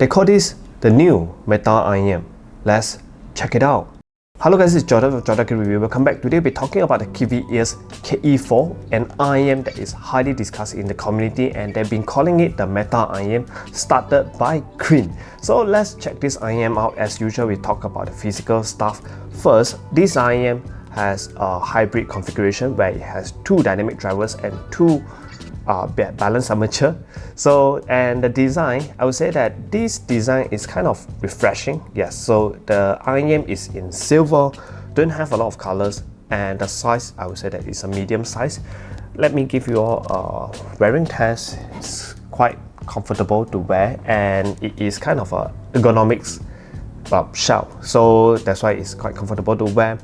They call this the new Meta IEM. Let's check it out. Hello guys, it's Jordan from Jordan Review. Welcome back. Today we'll be talking about the Kiwiears KE4, an IEM that is highly discussed in the community, and they've been calling it the Meta IEM, started by Green. So let's check this IEM out. As usual, we talk about the physical stuff. First, this IEM has a hybrid configuration where it has two dynamic drivers and two balance armature. And the design, I would say that this design is kind of refreshing. Yes, so the IEM is in silver, don't have a lot of colors, and the size, I would say that it's a medium size. Let me give you all a wearing test. It's quite comfortable to wear, and it is kind of a ergonomics shell, so that's why it's quite comfortable to wear.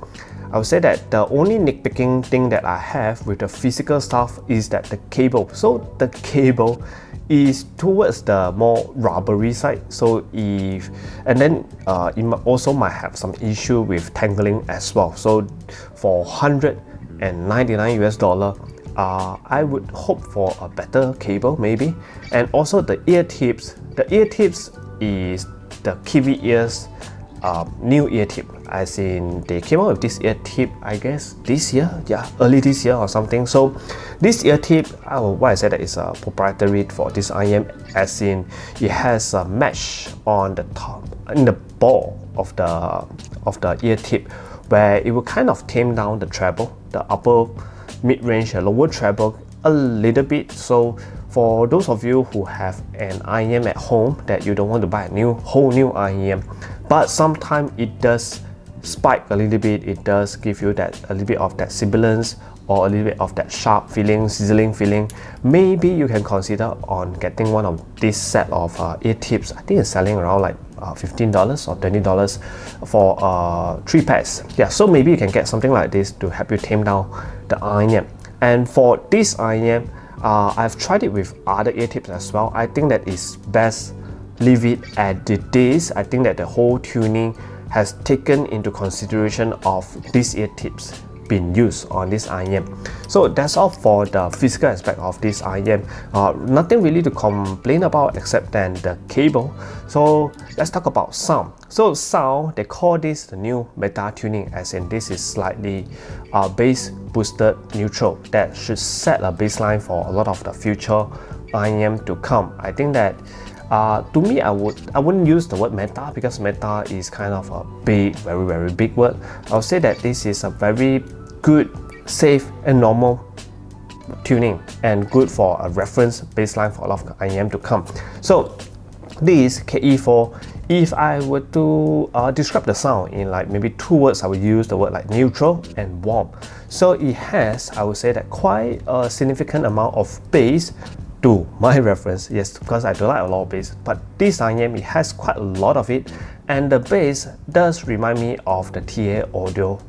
I would say that the only nitpicking thing that I have with the physical stuff is that the cable. So the cable is towards the more rubbery side. So it also might have some issue with tangling as well. So for $199 US, I would hope for a better cable maybe. And also the ear tips. The ear tips is the Kiwiears new ear tip, as in they came out with this ear tip, I guess this year, early this year or something. So this ear tip, why I said that is a proprietary for this IEM, as in it has a mesh on the top, in the ball of the ear tip, where it will kind of tame down the treble, the upper mid-range and lower treble a little bit. So for those of you who have an IEM at home that you don't want to buy a whole new IEM, but sometimes it does spike a little bit, it does give you that a little bit of that sibilance or a little bit of that sharp feeling, sizzling feeling, maybe you can consider on getting one of this set of ear tips. I think it's selling around like $15 or $20 for 3 pairs. Yeah, so maybe you can get something like this to help you tame down the IEM. And for this IEM, I've tried it with other ear tips as well. I think that it's best leave it at this. I think that the whole tuning has taken into consideration of these ear tips being used on this IEM. So that's all for the physical aspect of this IEM. Nothing really to complain about except then the cable. So let's talk about sound. So sound, they call this the new Meta tuning, as in this is slightly bass boosted neutral that should set a baseline for a lot of the future IEM to come. I think that to me, I wouldn't use the word meta, because meta is kind of a big, very big word. I would say that this is a very good, safe and normal tuning, and good for a reference baseline for a lot of IEM to come. So this KE4, if I were to describe the sound in like maybe 2 words, I would use the word like neutral and warm. So it has, I would say that, quite a significant amount of bass to my reference. Yes, because I don't like a lot of bass, but this IEM, it has quite a lot of it, and the bass does remind me of the TA Audio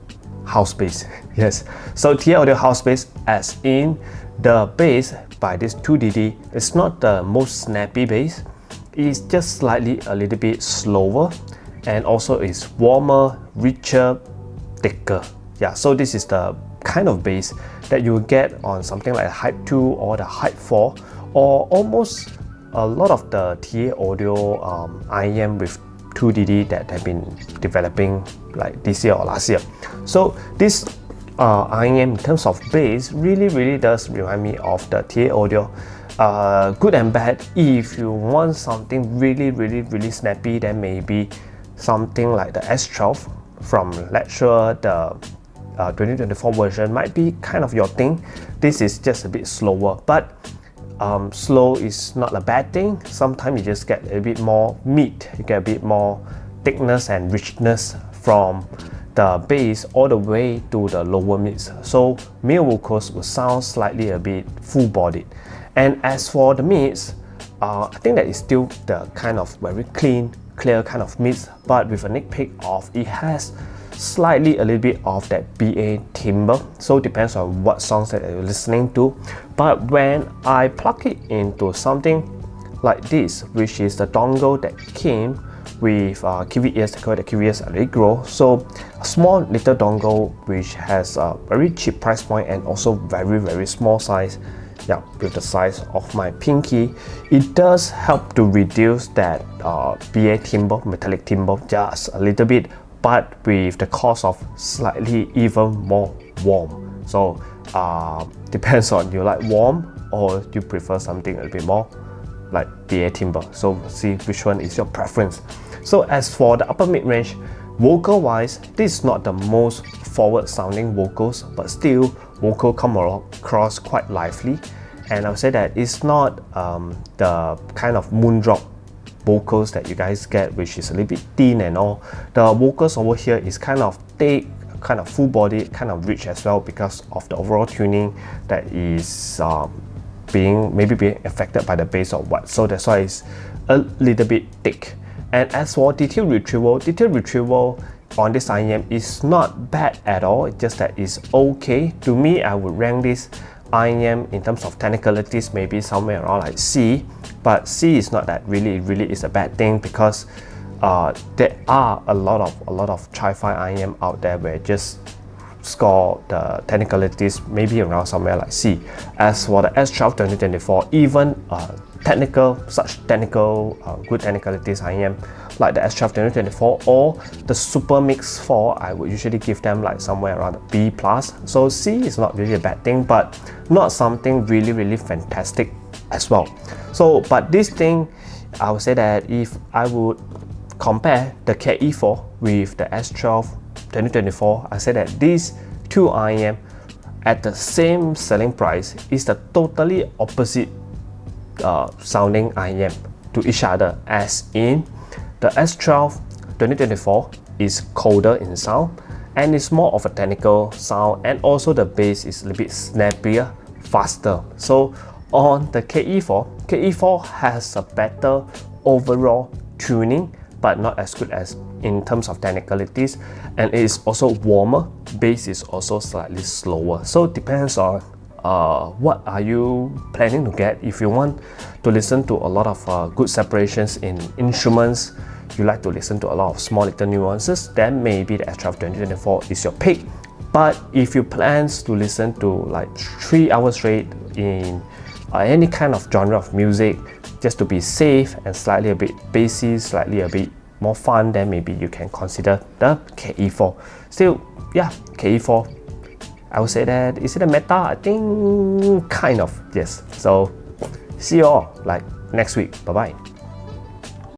house bass. Yes, so TA Audio house bass, as in the bass by this 2DD, it's not the most snappy bass. It's just slightly a little bit slower, and also it's warmer, richer, thicker. Yeah, so this is the kind of bass that you will get on something like Hype 2 or the Hype 4, or almost a lot of the TA Audio IEM with 2DD that have been developing like this year or last year. So this IEM in terms of bass really does remind me of the TA Audio. Good and bad. If you want something really snappy, then maybe something like the S12 from Lecture, the 2024 version might be kind of your thing. This is just a bit slower, but slow is not a bad thing. Sometimes you just get a bit more meat, you get a bit more thickness and richness from the bass all the way to the lower mids. So male vocals will sound slightly a bit full-bodied. And as for the mids, I think that is still the kind of very clear kind of mids, but with a nitpick of it has slightly a little bit of that BA timbre. So it depends on what songs that you're listening to. But when I plug it into something like this, which is the dongle that came with Kiwiears, they call it the Kiwiears Allegro. So a small little dongle which has a very cheap price point and also very small size. yeah, with the size of my pinky. It does help to reduce that BA timbre, metallic timbre, just a little bit, but with the cost of slightly even more warm. So depends on you like warm or you prefer something a little bit more like BA timbre. So see which one is your preference. So as for the upper mid-range, vocal wise, this is not the most forward sounding vocals, but still vocal come across quite lively, and I would say that it's not the kind of moon drop vocals that you guys get, which is a little bit thin and all. The vocals over here is kind of thick, kind of full body, kind of rich as well, because of the overall tuning that is maybe being affected by the bass or what. So that's why it's a little bit thick. And as for detail retrieval on this IEM is not bad at all. It's just that it's okay. To me, I would rank this IEM in terms of technicalities maybe somewhere around like C, but C is not that really is a bad thing, because there are a lot of tri-fi IEM out there where just score the technicalities maybe around somewhere like C. As for the S12 2024, even such technical good technicalities IEM like the S12 2024 or the Super Mix 4, I would usually give them like somewhere around B+. So C is not really a bad thing, but not something really fantastic as well. So but this thing, I would say that if I would compare the KE4 with the S12 2024, I say that these two IEM at the same selling price is the totally opposite sounding IEM to each other, as in the S12 2024 is colder in sound and it's more of a technical sound, and also the bass is a little bit snappier, faster. So on the KE4 has a better overall tuning, but not as good as in terms of technicalities, and it is also warmer. Bass is also slightly slower. So it depends on what are you planning to get. If you want to listen to a lot of good separations in instruments, you like to listen to a lot of small little nuances, then maybe the S12 2024 is your pick. But if you plan to listen to like 3 hours straight in any kind of genre of music, just to be safe and slightly a bit bassy, slightly a bit more fun, then maybe you can consider the KE4. Still, yeah, KE4, I would say that, is it a meta? I think kind of, yes. So see you all like next week. Bye bye.